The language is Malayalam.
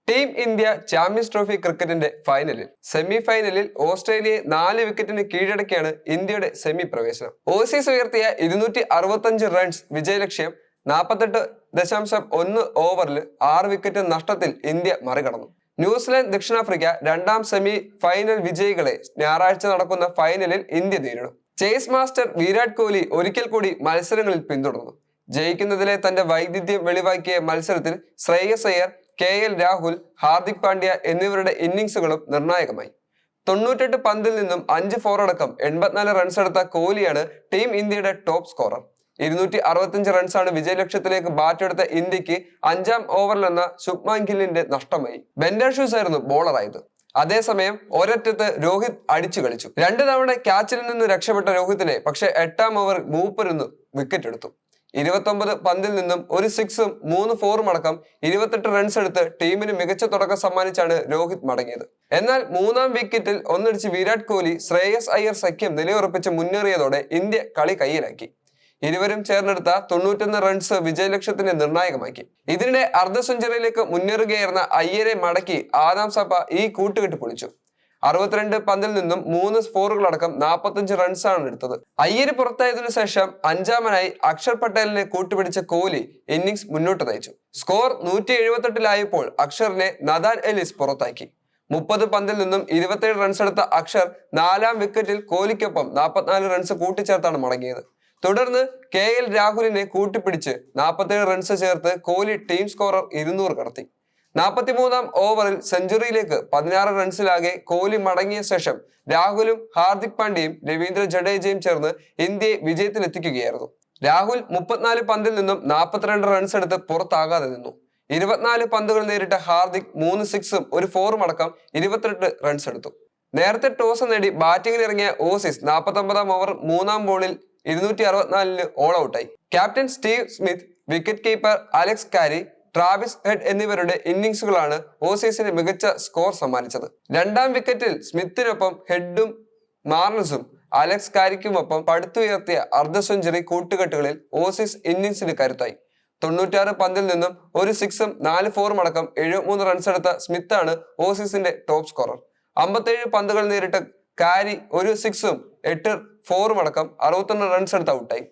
ടീം ഇന്ത്യ ചാമ്പ്യൻസ് ട്രോഫി ക്രിക്കറ്റിന്റെ ഫൈനലിൽ സെമി ഫൈനലിൽ ഓസ്ട്രേലിയയെ 4 വിക്കറ്റിന് കീഴടക്കിയാണ് ഇന്ത്യയുടെ സെമി പ്രവേശനം. ഓസീസ് ഉയർത്തിയ 265 റൺസ് വിജയലക്ഷ്യം 48.1 ഓവറിൽ 6 വിക്കറ്റ് നഷ്ടത്തിൽ ഇന്ത്യ മറികടന്നു. ന്യൂസിലാൻഡ് ദക്ഷിണാഫ്രിക്ക രണ്ടാം സെമി ഫൈനൽ വിജയികളെ ഞായറാഴ്ച നടക്കുന്ന ഫൈനലിൽ ഇന്ത്യ നേരിടും. ചേസ് മാസ്റ്റർ വിരാട് കോഹ്ലി ഒരിക്കൽ കൂടി മത്സരങ്ങളിൽ പിന്തുടർന്നു. ജയിക്കുന്നതിലെ തന്റെ വൈദഗ്ധ്യം വെളിവാക്കിയ മത്സരത്തിൽ ശ്രേയസ് അയ്യർ, KL രാഹുൽ, ഹാർദിക് പാണ്ഡ്യ എന്നിവരുടെ ഇന്നിംഗ്സുകളും നിർണായകമായി. 98 പന്തിൽ നിന്നും 5 4 അടക്കം 84 റൺസ് എടുത്ത കോഹ്ലിയാണ് ടീം ഇന്ത്യയുടെ ടോപ്പ് സ്കോറർ. 265 റൺസാണ് വിജയലക്ഷ്യത്തിലേക്ക് ബാറ്റെടുത്ത ഇന്ത്യക്ക് 5ാം ഓവറിലെന്ന ശുഭ്മാൻ ഗില്ലിന്റെ നഷ്ടമായി. ബെൻഡർ ഷൂസ് ആയിരുന്നു ബോളറായത്. അതേസമയം ഒരറ്റത്ത് രോഹിത് അടിച്ചു കളിച്ചു. 2 തവണ ക്യാച്ചിൽ നിന്ന് രക്ഷപ്പെട്ട രോഹിത്തിനെ പക്ഷേ 8ാം ഓവർ മൂപ്പരൊന്ന് വിക്കറ്റ് എടുത്തു. 29 പന്തിൽ നിന്നും ഒരു 6ഉം 3 4ഉം അടക്കം 28 റൺസ് എടുത്ത് ടീമിന് മികച്ച തുടക്കം സമ്മാനിച്ചാണ് രോഹിത് മടങ്ങിയത്. എന്നാൽ 3ാം വിക്കറ്റിൽ ഒന്നടിച്ച് വിരാട് കോഹ്ലി ശ്രേയസ് അയ്യർ സഖ്യം നിലയുറപ്പിച്ച് മുന്നേറിയതോടെ ഇന്ത്യ കളി കയ്യിലാക്കി. ഇരുവരും ചേർന്നെടുത്ത 91 റൺസ് വിജയലക്ഷ്യത്തിന് നിർണായകമാക്കി. ഇതിനിടെ അർദ്ധ സെഞ്ചുറിയിലേക്ക് മുന്നേറുകയായിരുന്ന അയ്യരെ മടക്കി ആദാം സഭ ഈ കൂട്ടുകെട്ട് പൊളിച്ചു. 62 പന്തിൽ നിന്നും 3 4കളടക്കം 45 റൺസാണ് എടുത്തത്. അയ്യര് പുറത്തായതിനു ശേഷം 5ാമനായി അക്ഷർ പട്ടേലിനെ കൂട്ടുപിടിച്ച കോഹ്ലി ഇന്നിംഗ്സ് മുന്നോട്ട് നയിച്ചു. സ്കോർ 178-ലായപ്പോൾ അക്ഷറിനെ നദാൻ എലിസ് പുറത്താക്കി. 30 പന്തിൽ നിന്നും 27 റൺസ് എടുത്ത അക്ഷർ 4ാം വിക്കറ്റിൽ കോഹ്ലിക്കൊപ്പം 44 റൺസ് കൂട്ടിച്ചേർത്താണ് മടങ്ങിയത്. തുടർന്ന് KL രാഹുലിനെ കൂട്ടിപ്പിടിച്ച് 47 റൺസ് ചേർത്ത് കോഹ്ലി ടീം സ്കോറർ 200 കടത്തി. 43ാം ഓവറിൽ സെഞ്ചുറിയിലേക്ക് 16 റൺസിലാകെ കോഹ്ലി മടങ്ങിയ ശേഷം രാഹുലും ഹാർദിക് പാണ്ഡ്യയും രവീന്ദ്ര ജഡേജയും ചേർന്ന് ഇന്ത്യയെ വിജയത്തിലെത്തിക്കുകയായിരുന്നു. രാഹുൽ 34 പന്തിൽ നിന്നും 42 റൺസ് എടുത്ത് പുറത്താകാതെ നിന്നു. 24 പന്തുകൾ നേരിട്ട ഹാർദിക് 3 6ഉം ഒരു 4ഉം അടക്കം 28 റൺസ് എടുത്തു. നേരത്തെ ടോസ് നേടി ബാറ്റിംഗിന് ഇറങ്ങിയ ഓസീസ് 49ാം ഓവർ 3ാം ബോളിൽ 264-ന് ഓൾ ഔട്ടായി. Captain Steve Smith, wicket keeper Alex കാരി, ട്രാവിസ് ഹെഡ് എന്നിവരുടെ ഇന്നിംഗ്സുകളാണ് ഓസീസിന് മികച്ച സ്കോർ സമ്മാനിച്ചത്. 2ാം വിക്കറ്റിൽ സ്മിത്തിനൊപ്പം ഹെഡും മാർണസും അലക്സ് കാരിക്കുമൊപ്പം പടുത്തുയർത്തിയ അർദ്ധ സെഞ്ചുറി കൂട്ടുകെട്ടുകളിൽ ഓസീസ് ഇന്നിംഗ്സിന് കരുത്തായി. 96 പന്തിൽ നിന്നും ഒരു 6ഉം 4 4ഉം അടക്കം 73 റൺസ് എടുത്ത സ്മിത്താണ് ഓസീസിന്റെ ടോപ്പ് സ്കോറർ. 57 പന്തുകൾ നേരിട്ട് കാരി ഒരു 6ഉം 8 4ഉം അടക്കം 61 റൺസ് എടുത്ത് ഔട്ടായി.